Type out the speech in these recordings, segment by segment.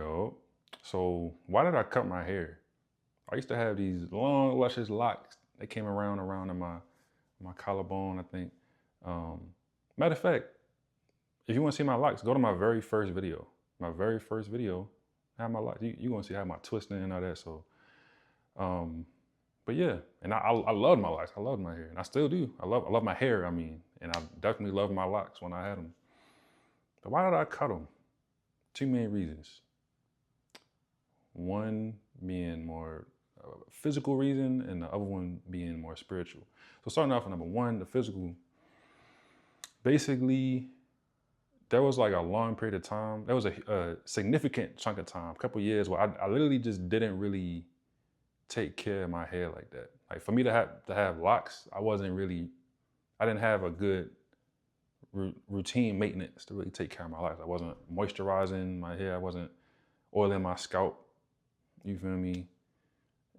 Yo, so why did I cut my hair? I used to have these long, luscious locks. They came around in my collarbone, I think. Um, Matter of fact, if you want to see my locks, go to my very first video. My very first video, I have my locks. You gonna see how my twisting and all that. So, um, but yeah, and I loved my locks. I loved my hair, and I still do. I love my hair. I mean, and I definitely loved my locks when I had them. But why did I cut them? Two main reasons. One being more physical reason, and the other one being more spiritual. So starting off with number one, the physical. Basically, there was like a long period of time. There was a significant chunk of time, a couple of years, where I literally just didn't really take care of my hair like that. Like for me to have locks, I didn't have a good routine maintenance to really take care of my locks. I wasn't moisturizing my hair. I wasn't oiling my scalp. You feel me?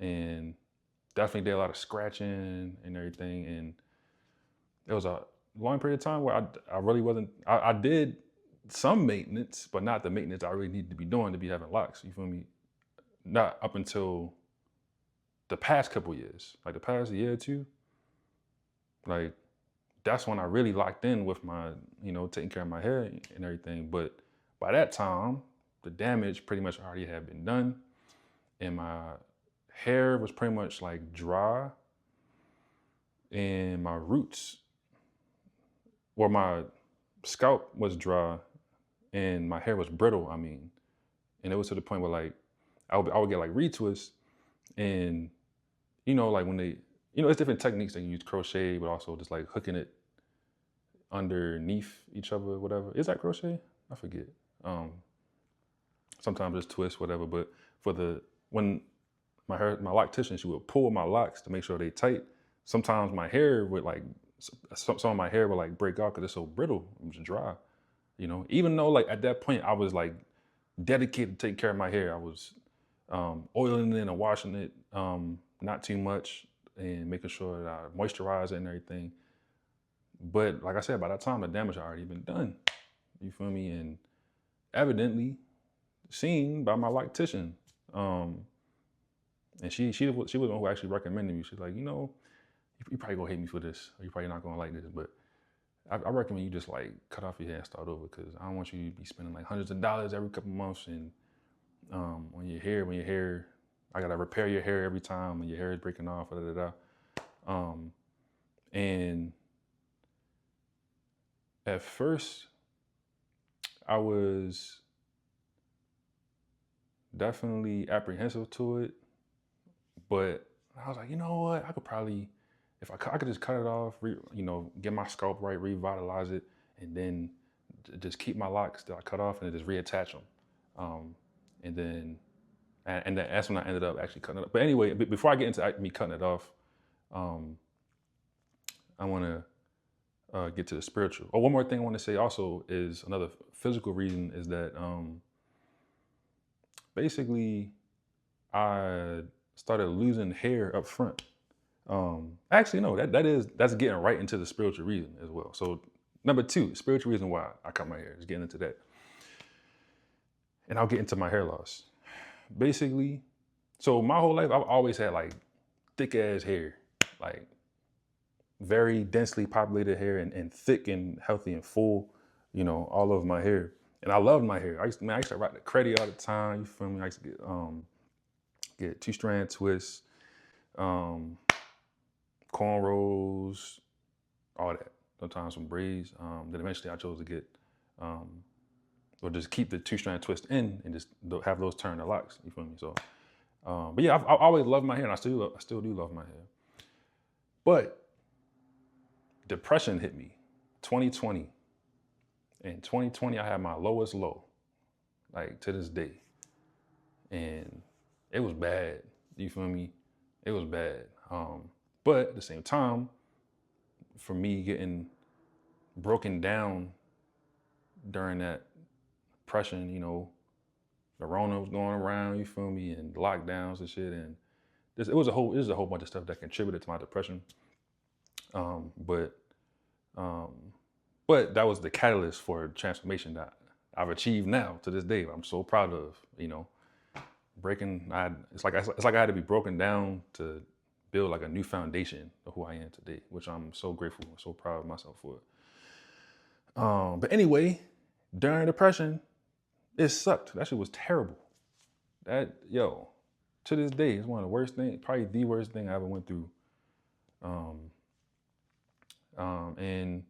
And definitely did a lot of scratching and everything. And there was a long period of time where I really wasn't, I did some maintenance, but not the maintenance I really needed to be doing to be having locks. You feel me? Not up until the past couple years, like the past year or two. Like that's when I really locked in with my, taking care of my hair and everything. But by that time, the damage pretty much already had been done. And my hair was pretty much like dry. And my roots, or my scalp was dry and my hair was brittle, and it was to the point where like, I would get like retwists and, like when they, it's different techniques. They use crochet, but also just like hooking it underneath each other, whatever. Is that crochet? I forget. Sometimes it's twist, whatever. But when my loctician, she would pull my locks to make sure they tight. Sometimes my hair would like, some of my hair would like break off because it's so brittle, it's dry. Even though like at that point I was like dedicated to taking care of my hair. I was oiling it and washing it, not too much, and making sure that I moisturize it and everything. But like I said, by that time the damage had already been done. You feel me? And evidently seen by my loctician. And she was the one who actually recommended me. She's like, you probably gonna hate me for this, or you probably not gonna like this, but I recommend you just like cut off your hair and start over, because I don't want you to be spending like hundreds of dollars every couple months and on your hair, I gotta repair your hair every time when your hair is breaking off, and at first I was definitely apprehensive to it, but I was like, you know what, I could probably, if I could just cut it off, get my scalp right, revitalize it, and then just keep my locks that I cut off and just reattach them. And then that's when I ended up actually cutting it off. But anyway, before I get into me cutting it off, I want to get to the spiritual. Oh, one more thing I want to say also is another physical reason is that basically I started losing hair up front. Actually, no, that's getting right into the spiritual reason as well. So number two, spiritual reason why I cut my hair is getting into that. And I'll get into my hair loss. Basically, so my whole life, I've always had like thick ass hair, like very densely populated hair and thick and healthy and full, all over my hair. And I loved my hair. I used to rock the credit all the time. You feel me? I used to get 2-strand twists, cornrows, all that. Sometimes some braids. Then eventually I chose to get, or just keep the 2-strand twist in and just have those turn to locks. You feel me? So, but yeah, I've always loved my hair, and I still do love my hair. But depression hit me, 2020. In 2020, I had my lowest low, like to this day, and it was bad. You feel me? It was bad. But at the same time, for me getting broken down during that depression, the Rona was going around, you feel me, and lockdowns and shit, and this is a whole bunch of stuff that contributed to my depression. But that was the catalyst for transformation that I've achieved now to this day. I'm so proud of, you know, it's like I had to be broken down to build like a new foundation of who I am today, which I'm so grateful and so proud of myself for. But anyway, during depression, it sucked. That shit was terrible. To this day, it's one of the worst things, probably the worst thing I ever went through. And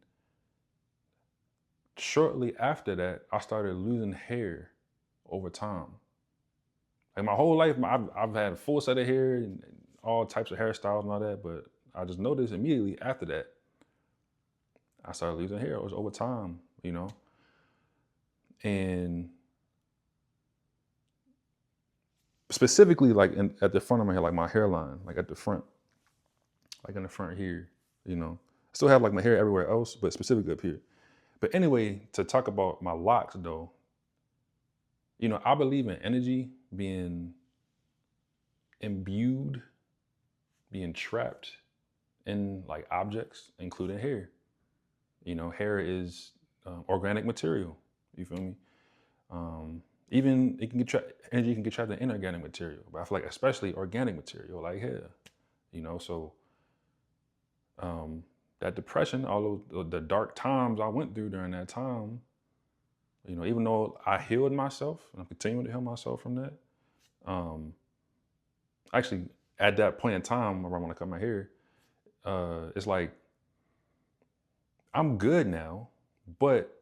shortly after that, I started losing hair over time. Like my whole life, I've had a full set of hair and all types of hairstyles and all that, but I just noticed immediately after that, I started losing hair. It was over time, you know? And specifically like at the front of my hair, like my hairline, like at the front, like in the front here, you know? I still have like my hair everywhere else, but specifically up here. But anyway, to talk about my locks though, you know, I believe in energy being imbued, being trapped in like objects, including hair. You know, hair is organic material. You feel me? Even it can get energy can get trapped in inorganic material, but I feel like especially organic material like hair. You know, so that depression, all of the dark times I went through during that time, you know, even though I healed myself and I'm continuing to heal myself from that, actually at that point in time where I want to cut my hair, it's like I'm good now, but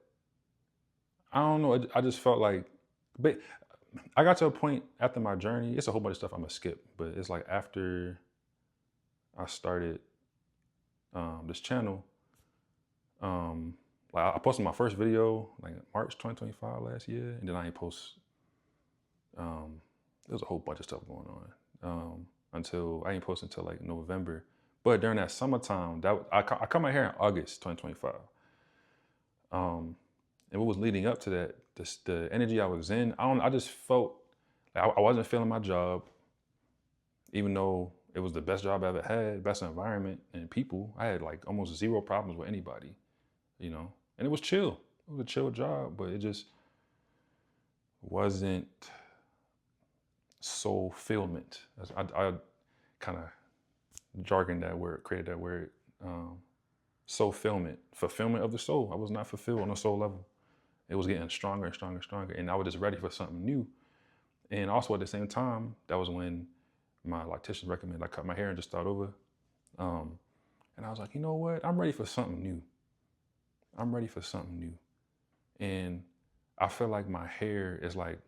I don't know. I just felt like, but I got to a point after my journey. It's a whole bunch of stuff I'm gonna skip, but it's like after I started this channel, like I posted my first video like March 2025 last year, and then I ain't post. There was a whole bunch of stuff going on until I ain't post until like November. But during that summertime, I cut my hair in August 2025. And what was leading up to that, the energy I was in, I just felt like I wasn't feeling my job, even though it was the best job I ever had, best environment and people. I had like almost zero problems with anybody, you know, and it was chill. It was a chill job, but it just wasn't fulfillment. I kind of jargon that word, created that word, fulfillment of the soul. I was not fulfilled on a soul level. It was getting stronger and stronger and stronger, and I was just ready for something new. And also at the same time, that was when my loctician recommended I cut my hair and just start over. And I was like, you know what? I'm ready for something new. I'm ready for something new. And I feel like my hair is like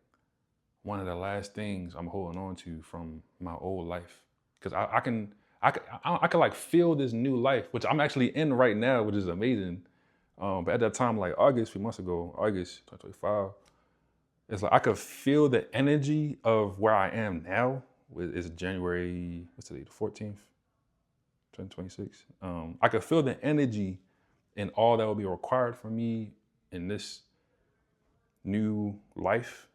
one of the last things I'm holding on to from my old life. Because I can like feel this new life, which I'm actually in right now, which is amazing. But at that time, like August, a few months ago, August 2025, it's like I could feel the energy of where I am now. It's January, what's today, the 14th, 2026. I could feel the energy and all that will be required for me in this new life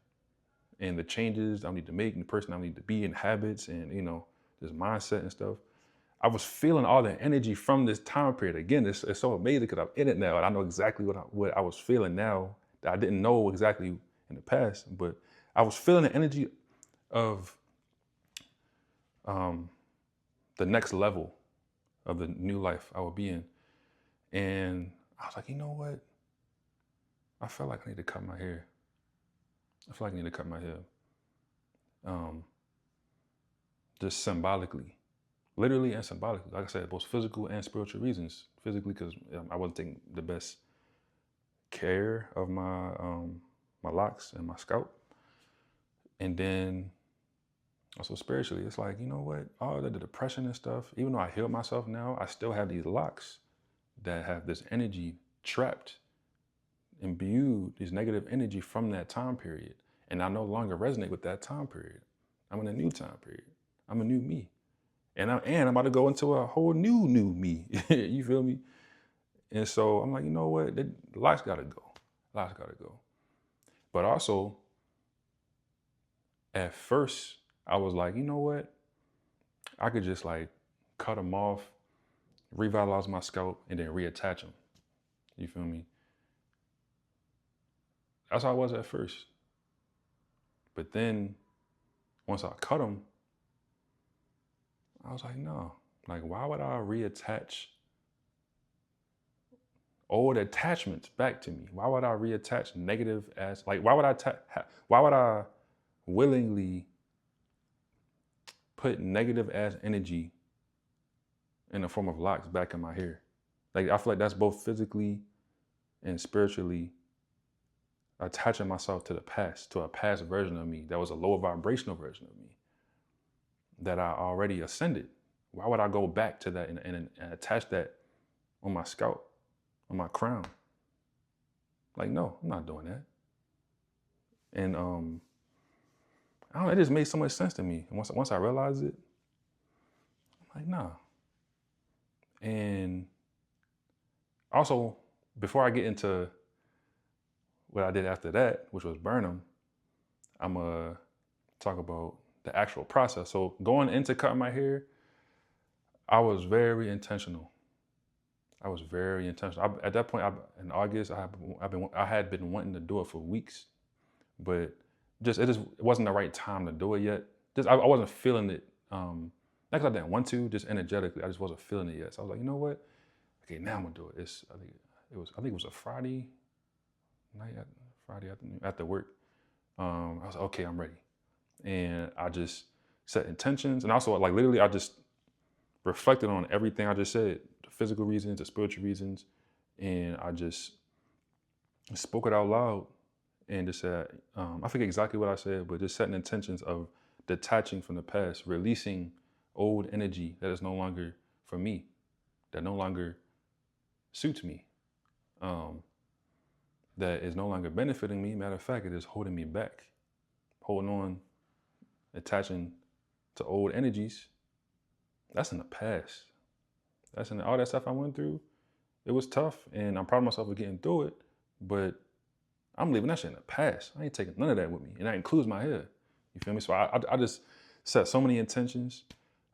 and the changes I need to make and the person I need to be and habits and, you know, this mindset and stuff. I was feeling all the energy from this time period. Again, it's so amazing because I'm in it now and I know exactly what I was feeling now that I didn't know exactly in the past, but I was feeling the energy of the next level of the new life I would be in. And I was like, you know what? I felt like I need to cut my hair. Just symbolically. Literally and symbolically. Like I said, both physical and spiritual reasons. Physically, because I wasn't taking the best care of my my locks and my scalp. And then also spiritually, it's like, you know what? All the depression and stuff, even though I healed myself now, I still have these locks that have this energy trapped, imbued, this negative energy from that time period. And I no longer resonate with that time period. I'm in a new time period. I'm a new me. And I'm about to go into a whole new me. You feel me? And so I'm like, you know what? The locks gotta go. Locks gotta go. But also, at first, I was like, you know what? I could just like cut them off, revitalize my scalp, and then reattach them. You feel me? That's how I was at first. But then once I cut them, I was like, no, like, why would I reattach old attachments back to me? Why would I reattach negative as, like, why would I willingly put negative ass energy in the form of locks back in my hair? Like, I feel like that's both physically and spiritually attaching myself to the past, to a past version of me that was a lower vibrational version of me that I already ascended. Why would I go back to that and attach that on my scalp, on my crown? Like, no, I'm not doing that. And I don't know, it just made so much sense to me. And once I realized it, I'm like, nah. And also, before I get into what I did after that, which was burn them, I'm gonna talk about the actual process. So going into cutting my hair, I was very intentional. I was very intentional. At that point, in August, I had been wanting to do it for weeks, but it wasn't the right time to do it yet. I wasn't feeling it. Not because I didn't want to, just energetically, I just wasn't feeling it yet. So I was like, you know what? Okay, now I'm gonna do it. I think it was a Friday night, Friday afternoon after work. I was like, okay, I'm ready, and I just set intentions, and also like literally, I just reflected on everything I just said, the physical reasons, the spiritual reasons, and I just spoke it out loud and just said, I forget exactly what I said, but just setting intentions of detaching from the past, releasing old energy that is no longer for me, that no longer suits me, that is no longer benefiting me. Matter of fact, it is holding me back, holding on, attaching to old energies. That's in the past. That's in all that stuff I went through. It was tough, and I'm proud of myself for getting through it, but I'm leaving that shit in the past. I ain't taking none of that with me, and that includes my hair. You feel me? So I just set so many intentions.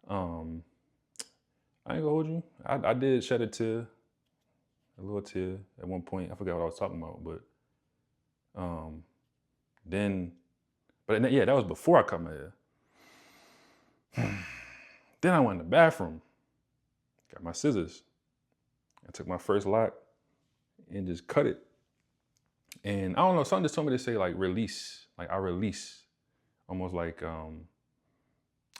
I ain't gonna hold you. I did shed a little tear at one point. I forgot what I was talking about, but yeah, that was before I cut my hair. Then I went in the bathroom, got my scissors, I took my first lock and just cut it. And I don't know, something just told me to say like release, like I release, almost like I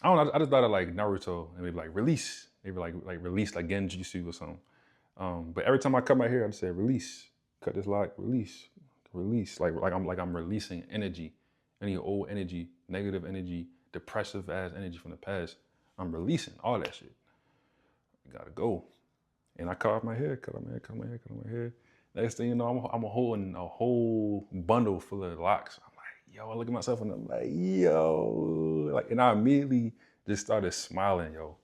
don't know. I just thought of like Naruto, and maybe like release, maybe like release like Genjutsu or something. But every time I cut my hair, I just say release, cut this lock, release, release. Like I'm releasing energy, any old energy, negative energy, depressive ass energy from the past. I'm releasing all that shit. Gotta go. And I cut off my hair, cut off my hair, cut my hair, cut off my hair. Next thing you know, I'm holding a whole bundle full of locks. I'm like, yo, I look at myself and I'm like, yo. Like, and I immediately just started smiling, yo.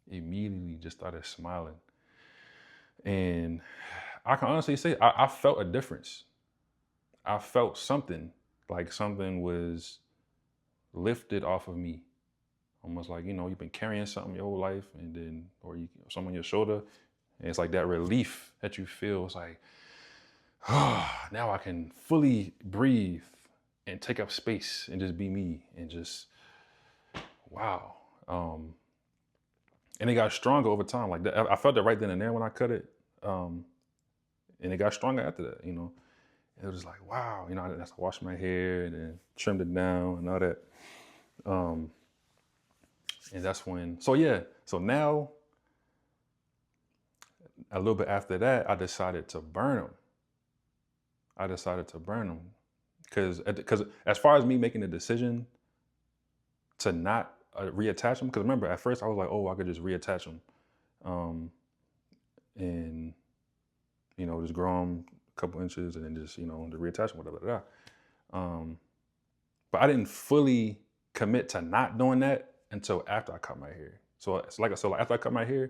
Immediately just started smiling. And I can honestly say, I felt a difference. I felt something, like something was lifted off of me. Almost like, you've been carrying something your whole life, and then, or something on your shoulder, and it's like that relief that you feel. It's like, now I can fully breathe and take up space and just be me and just, wow. And it got stronger over time. Like that, I felt it right then and there when I cut it. And it got stronger after that, It was just like, wow, I had to wash my hair and then trimmed it down and all that. And that's when, so now, a little bit after that, I decided to burn them. Because as far as me making the decision to not reattach them, because remember, at first I was like, oh, I could just reattach them. And, just grow them a couple inches and then just, to reattach them, whatever. But I didn't fully commit to not doing that until after I cut my hair. So after I cut my hair,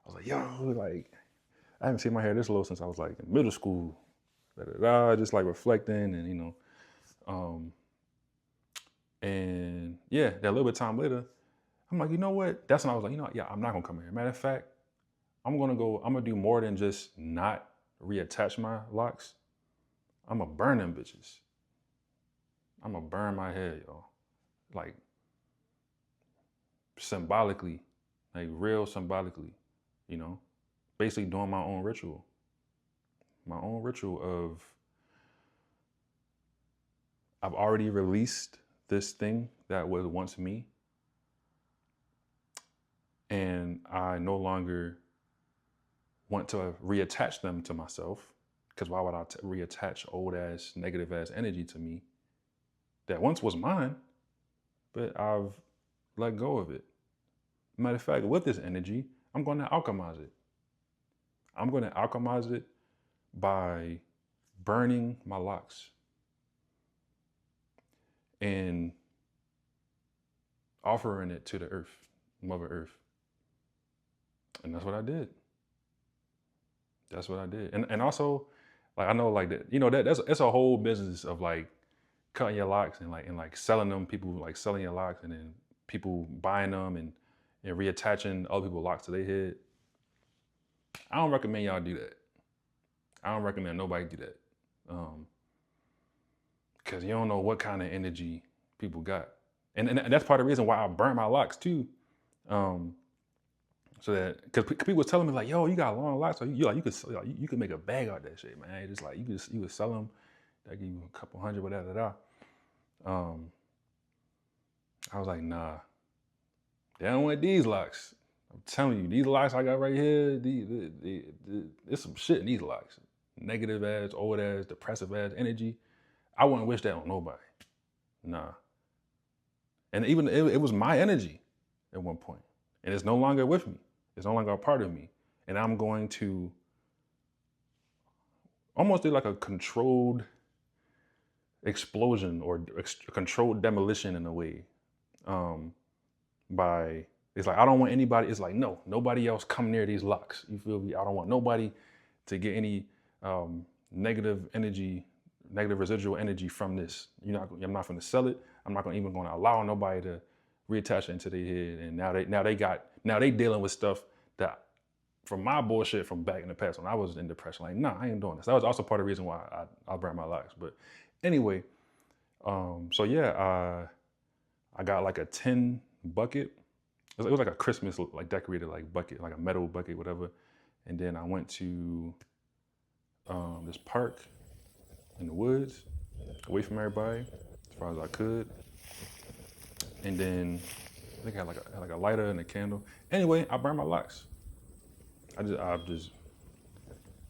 I was like, yo, like, I haven't seen my hair this low since I was like in middle school. Just like reflecting and, and yeah, that little bit of time later, I'm like, you know what? That's when I was like, yeah, I'm not gonna come here. Matter of fact, I'm gonna do more than just not reattach my locks. I'ma burn them bitches. I'ma burn my head, yo. Like symbolically, like real symbolically, you know, basically doing my own ritual of I've already released this thing that was once me, and I no longer want to reattach them to myself, because why would I reattach old ass, negative ass energy to me that once was mine, but I've let go of it. Matter of fact, with this energy, I'm going to alchemize it. I'm going to alchemize it by burning my locs and offering it to the earth, Mother Earth. And that's what I did. That's what I did. And also, like, I know like that, you know, that's a whole business of like cutting your locs and like selling them, people like selling your locs and then people buying them and reattaching other people's locs to their head. I don't recommend y'all do that. I don't recommend nobody do that. Because you don't know what kind of energy people got. And that's part of the reason why I burnt my locs too. So that, because people was telling me like, yo, you got long locs, so you could make a bag out of that shit, man. Just like you would sell them, they give you a couple hundred, whatever. I was like, nah, they don't want these locs. I'm telling you, these locs I got right here, there's some shit in these locs. Negative ass, old ass, depressive ass energy. I wouldn't wish that on nobody. Nah. And even it was my energy at one point, and it's no longer with me. It's no longer a part of me. And I'm going to almost do like a controlled explosion or controlled demolition in a way. It's like, I don't want anybody, it's like, no, nobody else come near these locs. You feel me? I don't want nobody to get any negative energy, negative residual energy from this. I'm not going to sell it. I'm not even going to allow nobody to reattach it into their head. And now they dealing with stuff that from my bullshit from back in the past when I was in depression. Like, nah, I ain't doing this. That was also part of the reason why I burned my locs. But anyway, so yeah, I got like a 10 bucket. It was like a Christmas like decorated like bucket, like a metal bucket, whatever. And then I went to this park in the woods, away from everybody, as far as I could. And then I think I had like a lighter and a candle. Anyway, I burned my locs. I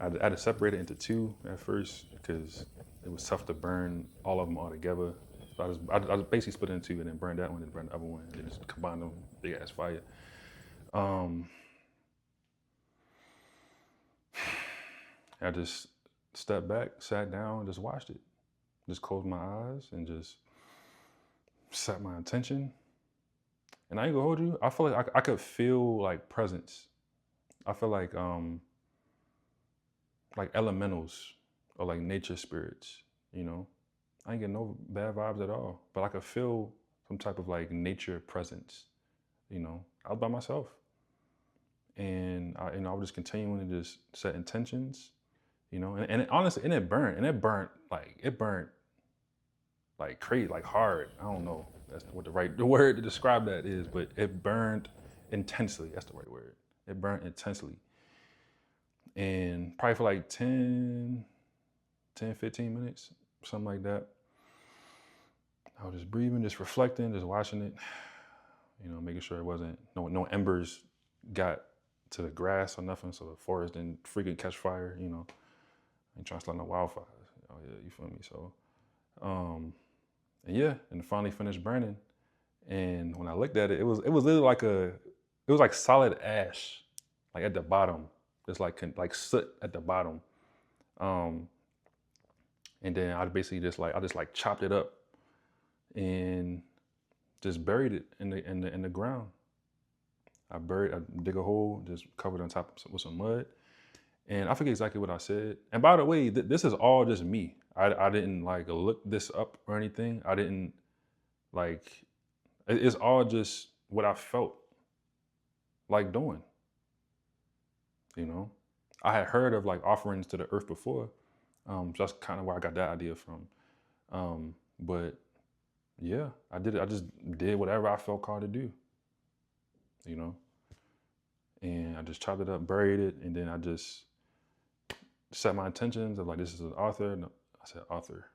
had to separate it into two at first because it was tough to burn all of them all together. So I just basically split it into two and then burned that one and burned the other one and then just combined them, big ass fire. I just stepped back, sat down, just watched it. Just closed my eyes and just set my intention. And I ain't gonna hold you, I feel like I could feel like presence. I feel like elementals or like nature spirits, you know? I ain't getting no bad vibes at all, but I could feel some type of like nature presence, you know? I was by myself. And I was just continuing to just set intentions, you know? And honestly, it burnt like crazy, like hard. I don't know that's what the word to describe that is, but it burned intensely. That's the right word. It burned intensely. And probably for like 10, 15 minutes, something like that. I was just breathing, just reflecting, just watching it, you know, making sure it wasn't, no embers got to the grass or nothing, so the forest didn't freaking catch fire, you know. I ain't trying to start no wildfires. Oh yeah, you feel me? So, and yeah, and it finally finished burning. And when I looked at it, it was literally it was like solid ash, like at the bottom. Just like soot at the bottom. And then I basically just chopped it up and just buried it in the ground. I dig a hole, just covered on top with some mud. And I forget exactly what I said. And by the way, this is all just me. I didn't like look this up or anything. I didn't like, it's all just what I felt like doing. You know, I had heard of like offerings to the earth before, So that's kind of where I got that idea from. But yeah, I did it. I just did whatever I felt called to do, you know, and I just chopped it up, buried it, and then I just set my intentions of like, this is an author. No, I said author.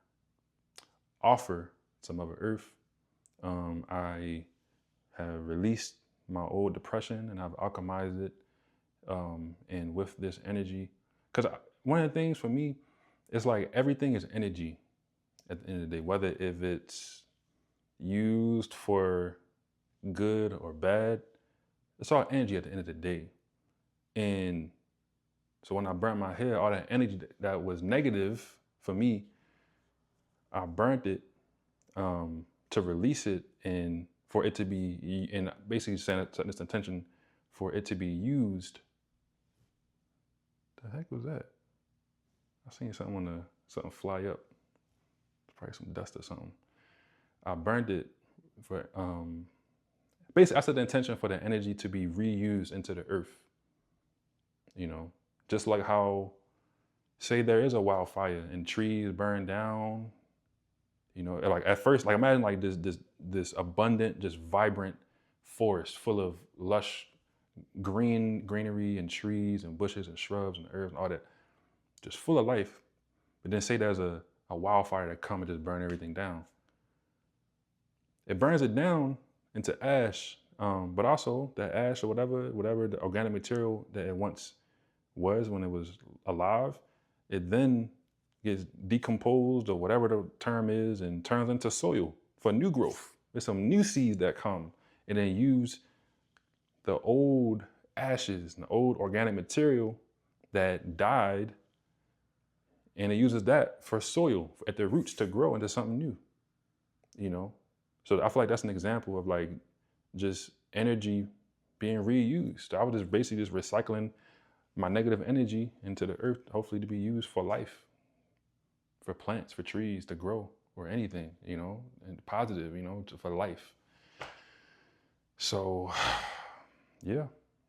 Offer to Mother Earth. I have released my old depression and I've alchemized it. And with this energy, because one of the things for me, it's like everything is energy at the end of the day, whether if it's used for good or bad, it's all energy at the end of the day. And so when I burnt my hair, all that energy that was negative for me, I burnt it to release it and for it to be, and basically setting this intention for it to be used. The heck was that? I seen something fly up. Probably some dust or something. I burned it for basically I set the intention for the energy to be reused into the earth. You know, just like how, say there is a wildfire and trees burn down. You know, like at first, like imagine like this abundant, just vibrant forest full of lush greenery and trees and bushes and shrubs and herbs and all that, just full of life. But then say there's a wildfire that come and just burn everything down. It burns it down into ash, but also that ash or whatever the organic material that it once was when it was alive, it then gets decomposed or whatever the term is and turns into soil for new growth. There's some new seeds that come and then use the old ashes and the old organic material that died, and it uses that for soil at the roots to grow into something new, you know? So I feel like that's an example of like just energy being reused. I was just basically just recycling my negative energy into the earth, hopefully to be used for life, for plants, for trees to grow, or anything, you know, and positive, you know, for life. So, yeah,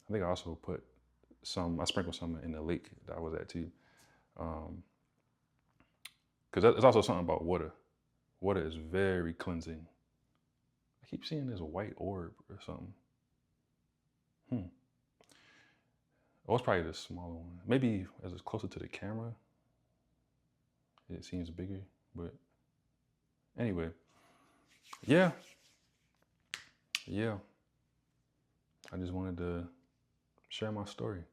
I think I also put I sprinkled some in the lake that I was at too. Because there's also something about water. Water is very cleansing. I keep seeing this white orb or something. Oh, it's probably the smaller one. Maybe as it's closer to the camera, it seems bigger. But anyway, yeah. I just wanted to share my story.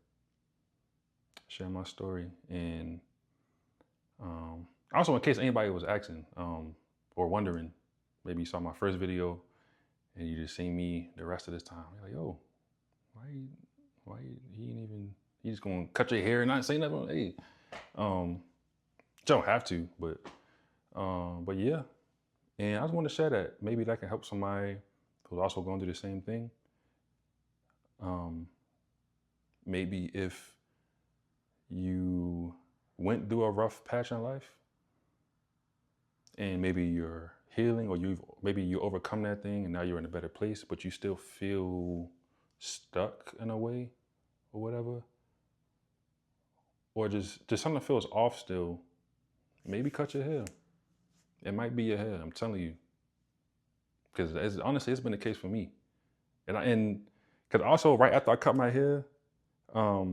And also, in case anybody was asking or wondering, maybe you saw my first video and you just seen me the rest of this time. You're like, yo, he just gonna cut your hair and not say nothing? Hey, don't have to, but yeah. And I just want to share that. Maybe that can help somebody who's also going through the same thing. Maybe if you went through a rough patch in life and maybe you're healing, or maybe you overcome that thing and now you're in a better place, but you still feel stuck in a way or whatever, or just something feels off still, maybe cut your hair. It might be your hair, I'm telling you. Because honestly, it's been the case for me. And because also right after I cut my hair, a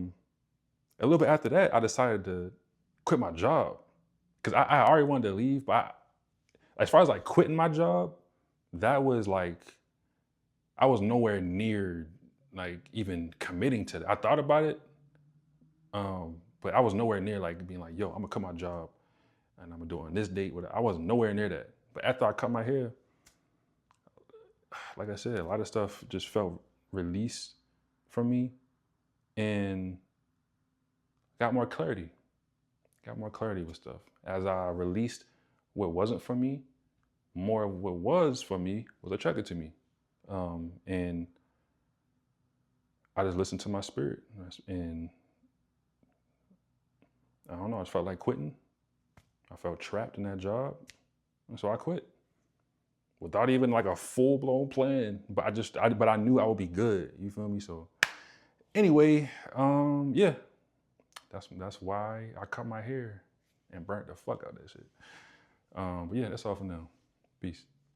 little bit after that, I decided to quit my job. Because I already wanted to leave, but as far as like quitting my job, that was like, I was nowhere near like even committing to that. I thought about it, but I was nowhere near like being like, yo, I'm gonna cut my job and I'm gonna do it on this date. I wasn't nowhere near that. But after I cut my hair, like I said, a lot of stuff just felt released from me and got more clarity with stuff. As I released what wasn't for me, more of what was for me was attracted to me. And I just listened to my spirit, and I don't know, I just felt like quitting. I felt trapped in that job, and so I quit without even like a full-blown plan. But I knew I would be good. You feel me? So anyway, yeah, that's why I cut my hair. and burnt the fuck out that shit. But yeah, that's all for now. Peace.